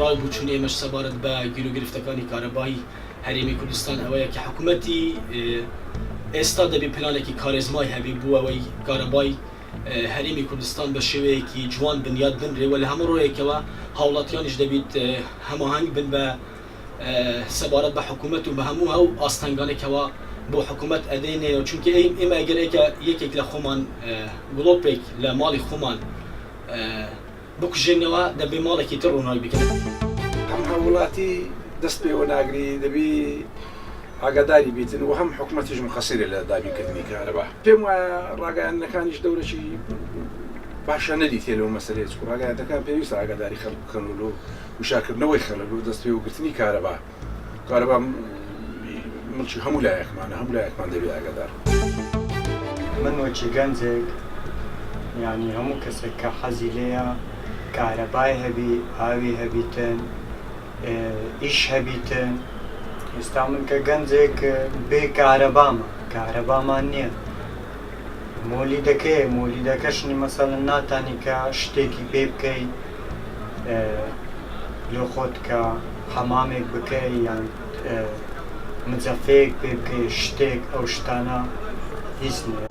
ڕای بوو چون ئێمەش سەبارەت بە گیرۆگرفتەکانی کارەبایی هەرێمی کوردستان ئەوەیە کە حکوومەتی ئێستا دەبێ پلانێکی کارێزمای هەبی بوو ئەوەی کارەبای هەرێمی کوردستان بە شێوەیەکی جوان بنیاد بنرێەوە لە هەموو ڕۆیەکەوە هاوڵاتیانیش دەبێت هەماهنگ بن بە سەبارەت بە حکوومەت و بە هەموو ئەو ئاستەنگانێکەوە بۆ حکوومەت ئەدەینێ چونکە ئێمە ئەگەرێکە یەکێک لە خۆمان گڵۆپێک لە ماڵی خۆمان بکوژێنەوە دەبێ ماڵێکی تر ڕووناک بکەن. هەم هەوڵاتی دەست پێوە ناگری دەبی ئاگاداری بیتن و هەم حکوومەتیش مقەسیرە لە دابینکردنی کارەبا. پێم وایە ڕاگەیاندنەکانیش دەورەی باشە نەدیتێ لەو مەسەلەیە چکو ڕاگەیاندەکان پێویستە ئاگاداری خەڵک بکەن و وشارکردنەوەی خەڵک و دەست پێوەگرتنی کارەبا. کارەبا مڵکی هەموو لایەکمانە هەموو لایەکمان دەبێت ئاگادار. من وەکی گەنجێک یعنی هەموو کەسێک کە حەزی لێیە کارەبای هەبی ئاوی هەبیتن ئیش هەبیتن ئێستا من کە گەنجێک بێ کارەبامان نییە مۆلیدەکەشنی مەسەڵەن ناتانی کە شتێکی پێ بکەیت لۆ خۆت کە حەمامێک بکەی یان مجەفەیەک پێ بکەی شتێک ئەو شتانە هیچ نییە